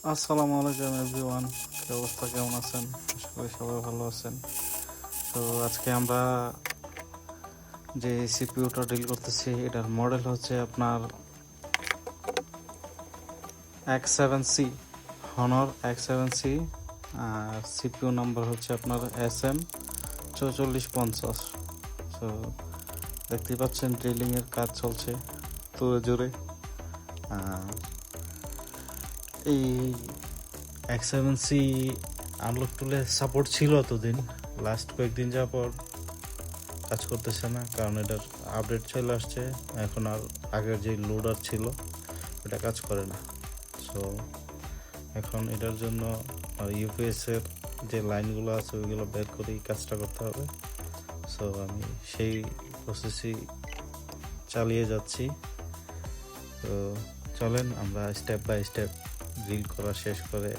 আসসালামু আলাইকুম এভরিওয়ান, কি অবস্থা, কেমন আছেন? আশা করি সবাই ভালো আছেন। তো আজকে আমরা যে সিপিইউটা ডিল করতেছি এটার মডেল হচ্ছে আপনার X7C, হনর X7C, আর সিপিইউ নাম্বার হচ্ছে আপনার SM4450। তো দেখতেই পাচ্ছেন ড্রিলিংয়ের কাজ চলছে তোড়ে জোরে। আর এই X7C আনলক টুলে সাপোর্ট ছিল এতদিন, লাস্ট কয়েকদিন যাওয়ার পর কাজ করতেছে না, কারণ এটার আপডেট চলে আসছে। এখন আর আগের যে লোডার ছিল ওটা কাজ করে না। সো এখন এটার জন্য ইউপিএসের যে লাইনগুলো আছে ওইগুলো বের করেই কাজটা করতে হবে। সো আমি সেই প্রসেসই চালিয়ে যাচ্ছি। তো চলেন আমরা স্টেপ বাই স্টেপ ড্রিল করা শেষ করে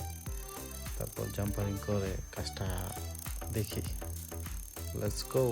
তারপর জাম্পারিং করে কাজটা দেখি। Let's go.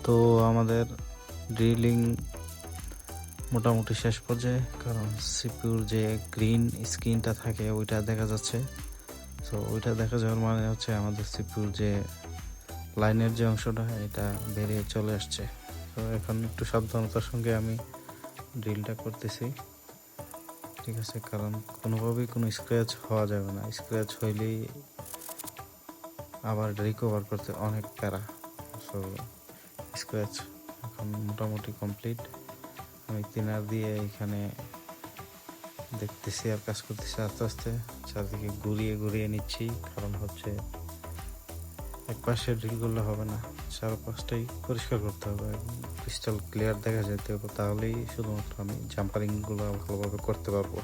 তো আমাদের ড্রিলিং মোটামুটি শেষ পর্যায়ে, কারণ সিপিইউর যে গ্রিন স্ক্রিনটা থাকে ওইটা দেখা যাচ্ছে। সো ওইটা দেখা যাওয়ার মানে হচ্ছে আমাদের সিপিইউর যে লাইনের যে অংশটা এটা বেরিয়ে চলে আসছে। তো এখন একটু সাবধানতার সঙ্গে আমি ড্রিলটা করতেছি, ঠিক আছে, কারণ কোনোভাবেই কোনো স্ক্র্যাচ হওয়া যাবে না। স্ক্র্যাচ হইলেই আবার রিকভার করতে অনেক প্যারা। সো স্ক্র্যাচ এখন মোটামুটি কমপ্লিট। আমি তিনার দিয়ে এখানে দেখতেছি আর কাজ করতেছি, আস্তে আস্তে চারদিকে ঘুরিয়ে ঘুরিয়ে নিচ্ছি, কারণ হচ্ছে এক পাশে ড্রিল করলে হবে না, চারপাশটাই পরিষ্কার করতে হবে, ক্রিস্টাল ক্লিয়ার দেখা যেতে হবে, তাহলেই শুধুমাত্র আমি জাম্পারিংগুলো ভালোভাবে করতে পারবো।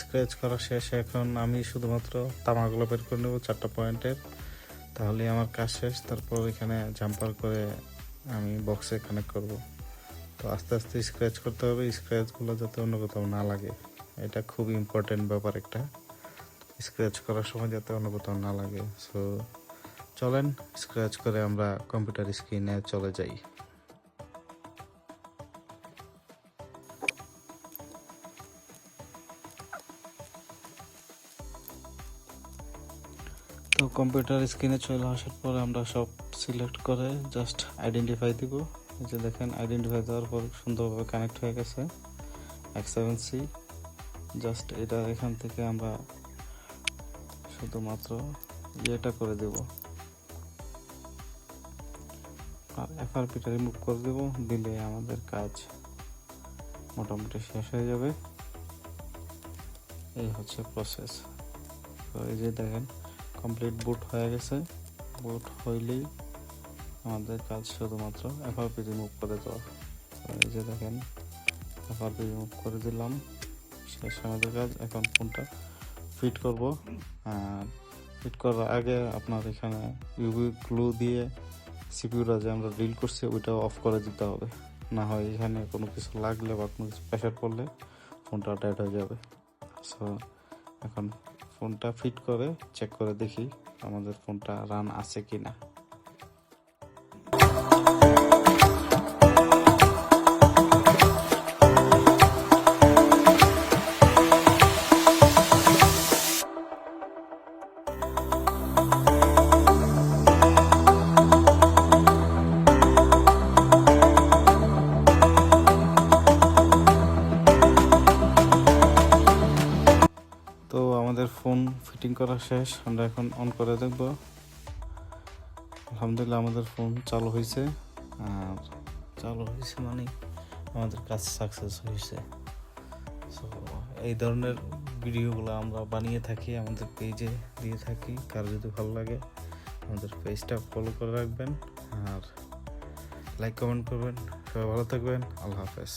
স্ক্র্যাচ করা শেষ। এখন আমি শুধুমাত্র তামাগুলো বের করে নেব 4টা পয়েন্টের, তাহলে আমার কাজ শেষ। তারপর এখানে জাম্পার করে আমি বক্সে কানেক্ট করব। তো আস্তে আস্তে স্ক্র্যাচ করতে হবে, স্ক্র্যাচগুলো যাতে অন্য কোথাও না লাগে, এটা খুব ইম্পর্টেন্ট ব্যাপার একটা, স্ক্র্যাচ করার সময় যাতে অন্য কোথাও না লাগে। সো চলেন স্ক্র্যাচ করে আমরা কম্পিউটার স্ক্রিনে চলে যাই। তো কম্পিউটার স্ক্রিনে চলে আসার পরে আমরা সব সিলেক্ট করে জাস্ট আইডেন্টিফাই দিব। এই যে দেখেন আইডেন্টিফাই দেওয়ার পর সুন্দরভাবে কানেক্ট হয়ে গেছে X7C। জাস্ট এটা এখান থেকে আমরা শুধুমাত্র ইয়েটা করে দেব আর FRPটা রিমুভ করে দেব, দিলে আমাদের কাজ মোটামুটি শেষ হয়ে যাবে। এই হচ্ছে প্রসেস। তো এই যে দেখেন কমপ্লিট বুট হয়ে গেছে। বুট হইলেই আমাদের কাজ শুধুমাত্র FRP রিমুভ করে দেওয়া। এই যে দেখেন FRP রিমুভ করে দিলাম, শেষ আমাদের কাজ। এখন ফোনটা ফিট করব। আর ফিট করার আগে আপনার এখানে ইউভি গ্লু দিয়ে সিপিইউটা যে আমরা ড্রিল করছি ওইটাও অফ করে দিতে হবে, না হয় এখানে কোনো কিছু লাগলে বা কোনো কিছু প্রেশার পড়লে ফোনটা ডেড হয়ে যাবে। সো এখন ফোনটা ফিট করে চেক করে দেখি আমাদের ফোনটা রান আছে কি না। তো আমাদের ফোন ফিটিং করা শেষ, আমরা এখন অন করে দেখব। আলহামদুলিল্লাহ আমাদের ফোন চালু হয়েছে। আর চালু হয়েছে মানে আমাদের কাজ সাকসেস হয়েছে। সো এই ধরনের ভিডিওগুলো আমরা বানিয়ে থাকি, আমাদের পেজে দিয়ে থাকি। কার যদি ভালো লাগে আমাদের পেজটা ফলো করে রাখবেন আর লাইক কমেন্ট করবেন। সবাই ভালো থাকবেন। আল্লাহ হাফেজ।